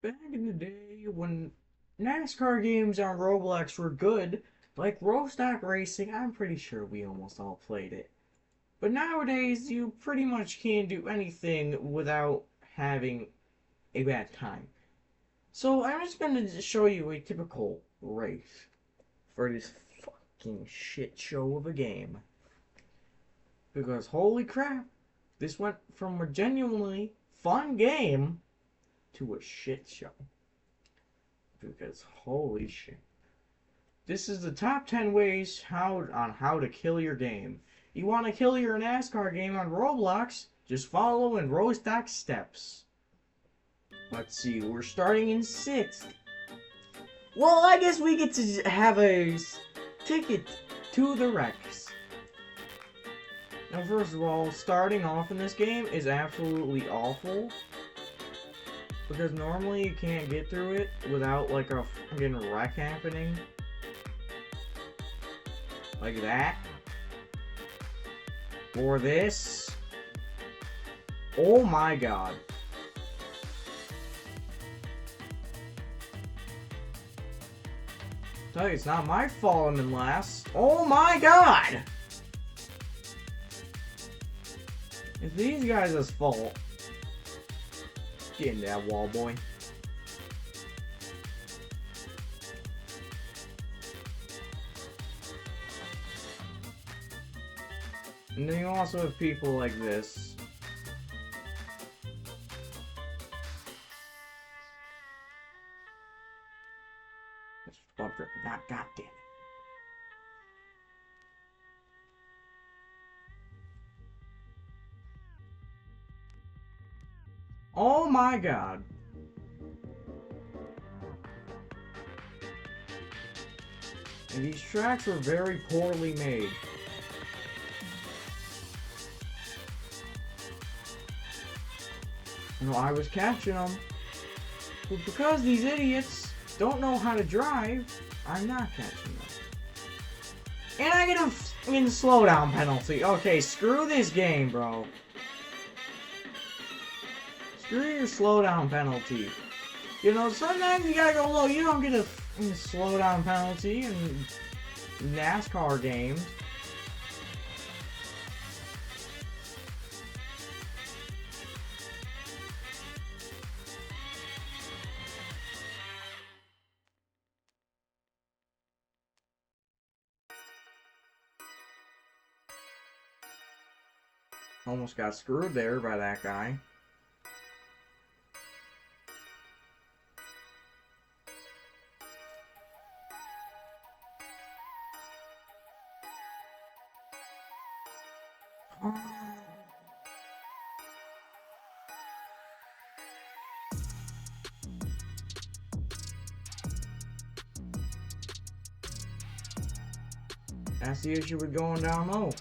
Back in the day when NASCAR games on Roblox were good, like Rostock Racing, I'm pretty sure we almost all played it. But nowadays, you pretty much can't do anything without having a bad time. So I'm just going to show you a typical race for this fucking shit show of a game. Because holy crap, this went from a genuinely fun game to a shit show. Because holy shit. This is the top 10 ways on how to kill your game. You want to kill your NASCAR game on Roblox? Just follow in Rostock's steps. Let's see, we're starting in 6th. Well, I guess we get to have a ticket to the Rex. Now, first of all, starting off in this game is absolutely awful. Because normally you can't get through it without like a fucking wreck happening. Like that. Or this. Oh my god. Tell you, it's not my fault I'm in last. Oh my god! It's these guys' fault. Get in that wall, boy. And then you also have people like this. God damn it. Oh my god. And these tracks were very poorly made. You know, I was catching them. But because these idiots don't know how to drive, I'm not catching them. And I get a fucking slowdown penalty. Okay, screw this game, bro. Screw your slowdown penalty. You know, sometimes you gotta go low. You don't get a slowdown penalty in NASCAR games. Almost got screwed there by that guy. That's the issue with going down low.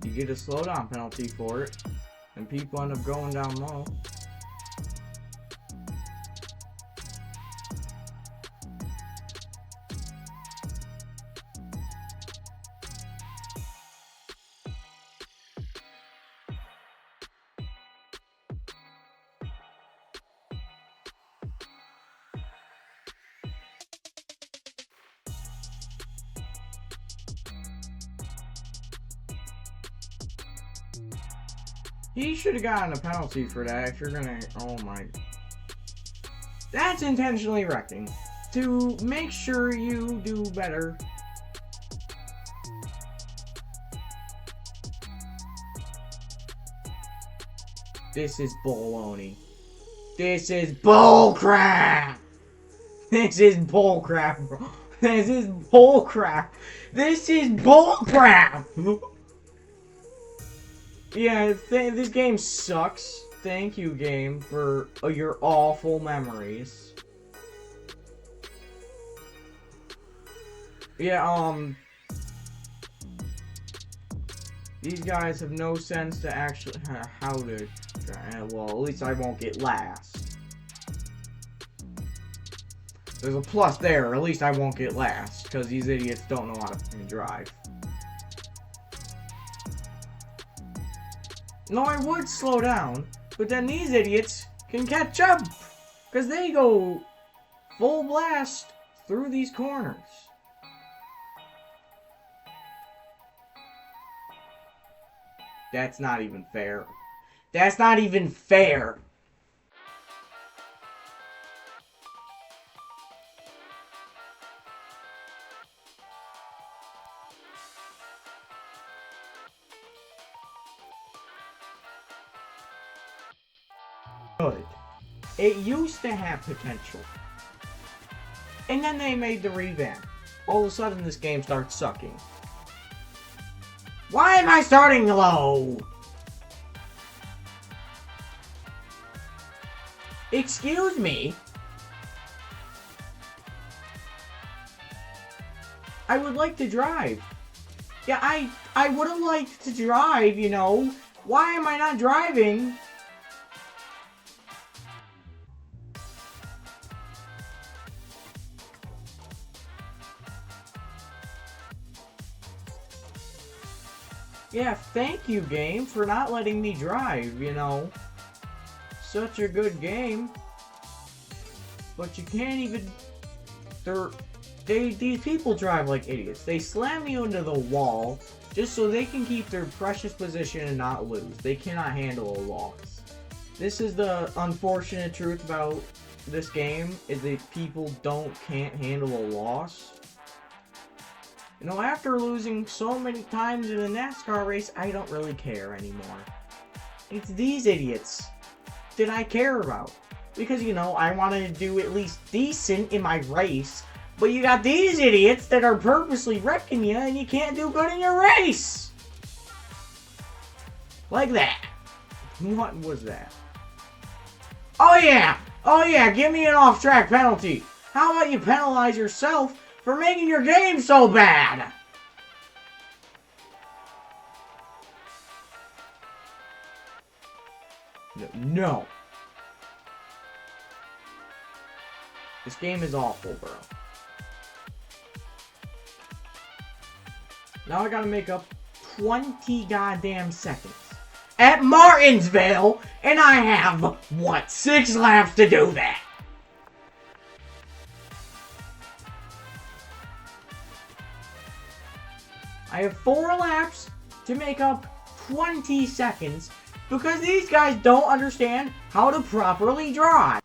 You get a slowdown penalty for it, and people end up going down low. He should have gotten a penalty for that if you're gonna... Oh my... That's intentionally wrecking. To make sure you do better. This is baloney. This is bullcrap! This is bullcrap, bro. This is bullcrap. This is bullcrap! Yeah, this game sucks. Thank you, game, for your awful memories. Yeah, these guys have no sense to actually how to try. Well, at least I won't get last. There's a plus there. At least I won't get last because these idiots don't know how to drive. No, I would slow down, but then these idiots can catch up. Because they go full blast through these corners. That's not even fair. That's not even fair. Good. It used to have potential. And then they made the revamp. All of a sudden this game starts sucking. Why am I starting low? Excuse me? I would like to drive. Yeah, I would have liked to drive, you know. Why am I not driving? Yeah, thank you, game, for not letting me drive, you know. Such a good game. But you can't even... These people drive like idiots. They slam you into the wall just so they can keep their precious position and not lose. They cannot handle a loss. This is the unfortunate truth about this game, is that people can't handle a loss. You know, after losing so many times in a NASCAR race, I don't really care anymore. It's these idiots that I care about. Because, you know, I wanted to do at least decent in my race. But you got these idiots that are purposely wrecking you and you can't do good in your race. Like that. What was that? Oh yeah! Oh yeah, give me an off-track penalty. How about you penalize yourself for making your game so bad? No. This game is awful, bro. Now I gotta make up 20 goddamn seconds at Martinsville, and I have, what, 6 laps to do that? I have 4 laps to make up 20 seconds because these guys don't understand how to properly drive.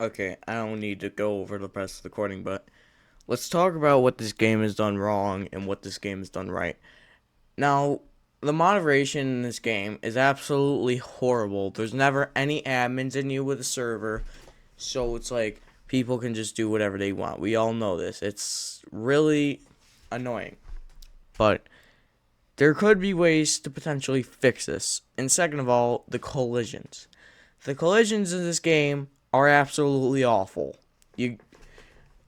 Okay, I don't need to go over the rest of the recording, but let's talk about what this game has done wrong and what this game has done right. Now, the moderation in this game is absolutely horrible. There's never any admins in you with a server, so it's like people can just do whatever they want. We all know this. It's really annoying. But there could be ways to potentially fix this. And second of all, the collisions. The collisions in this game are absolutely awful. You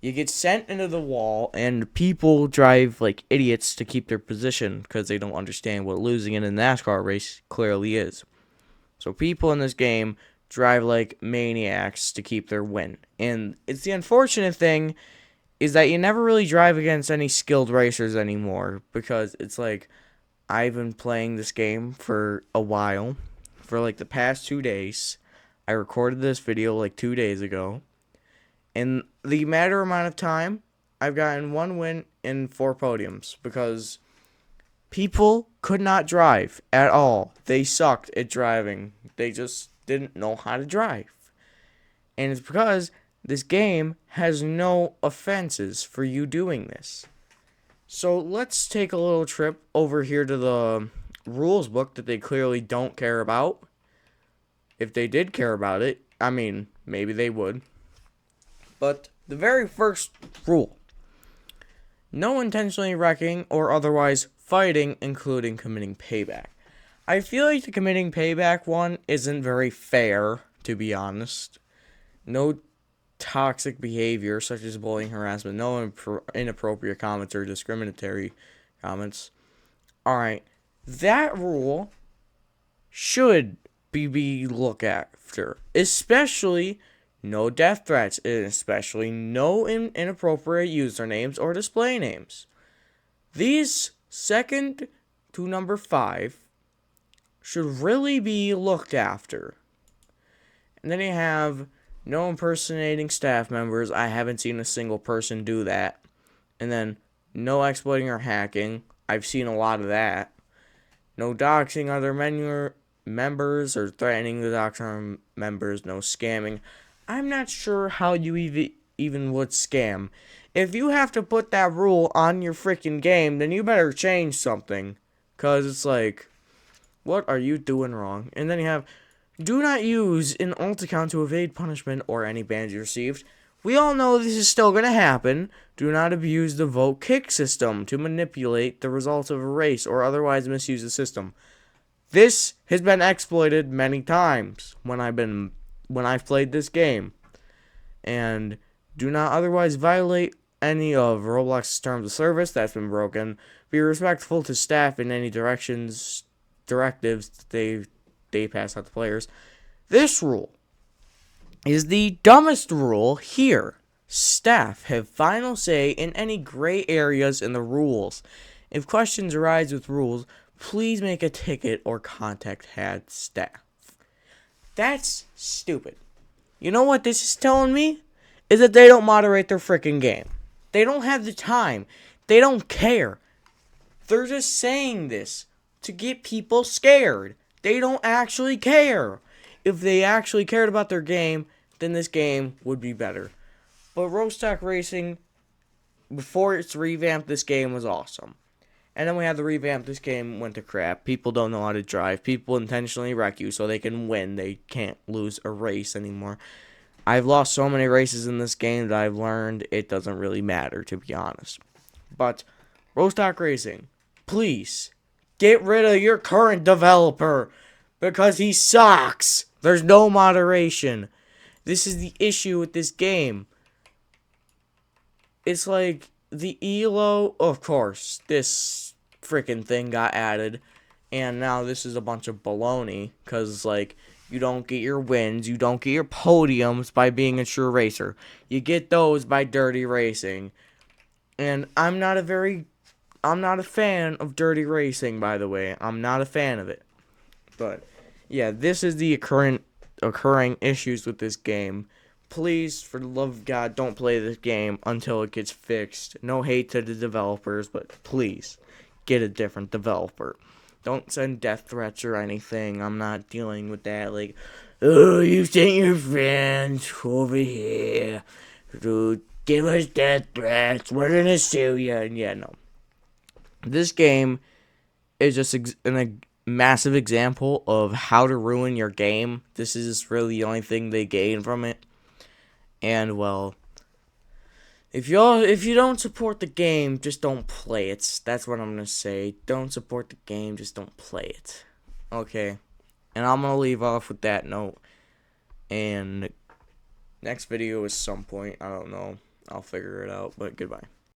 get sent into the wall, and people drive like idiots to keep their position because they don't understand what losing in a NASCAR race clearly is. So people in this game drive like maniacs to keep their win. And it's the unfortunate thing is that you never really drive against any skilled racers anymore, because it's like, I've been playing this game for a while, for like the past 2 days. I recorded this video like 2 days ago. In the matter amount of time, I've gotten 1 win and 4 podiums because people could not drive at all. They sucked at driving. They just didn't know how to drive. And it's because this game has no offenses for you doing this. So let's take a little trip over here to the rules book that they clearly don't care about. If they did care about it, I mean, maybe they would. But the very first rule: no intentionally wrecking or otherwise fighting, including committing payback. I feel like the committing payback one isn't very fair, to be honest. No toxic behavior such as bullying, harassment, no inappropriate comments or discriminatory comments. Alright, that rule should be looked after, especially no death threats, and especially no inappropriate usernames or display names. These second to number 5 should really be looked after. And then you have No impersonating staff members. I haven't seen a single person do that. And then no exploiting or hacking. I've seen a lot of that. No doxing other members or threatening the dox members. No scamming. I'm not sure how you even would scam. If you have to put that rule on your freaking game, then you better change something. Because it's like, what are you doing wrong? And then you have, do not use an alt account to evade punishment or any bans you received. We all know this is still going to happen. Do not abuse the vote kick system to manipulate the results of a race or otherwise misuse the system. This has been exploited many times when I've played this game. And do not otherwise violate any of Roblox's terms of service that's been broken. Be respectful to staff in any directives they pass out to players. This rule is the dumbest rule here. Staff have final say in any gray areas in the rules. If questions arise with rules, please make a ticket or contact head staff. That's stupid. You know what this is telling me? Is that they don't moderate their freaking game. They don't have the time. They don't care. They're just saying this to get people scared. They don't actually care. If they actually cared about their game, then this game would be better. But Rostock Racing, before it's revamped, this game was awesome. And then we had the revamp, this game went to crap. People don't know how to drive. People intentionally wreck you so they can win. They can't lose a race anymore. I've lost so many races in this game that I've learned it doesn't really matter, to be honest. But Rostock Racing, please get rid of your current developer because he sucks. There's no moderation. This is the issue with this game. It's like the ELO, of course, this freaking thing got added, and now this is a bunch of baloney because, like, you don't get your wins, you don't get your podiums by being a true racer. You get those by dirty racing. And I'm not a fan of dirty racing, by the way. I'm not a fan of it. But yeah, this is the occurring issues with this game. Please, for the love of God, don't play this game until it gets fixed. No hate to the developers, but please get a different developer. Don't send death threats or anything. I'm not dealing with that. Like, oh, you sent your friends over here to give us death threats. We're gonna sue you. And yeah, no. This game is just a massive example of how to ruin your game. This is really the only thing they gain from it. And well, if you don't support the game, just don't play it. That's what I'm gonna say. Don't support the game, just don't play it. Okay. And I'm gonna leave off with that note. And next video is some point. I don't know. I'll figure it out. But goodbye.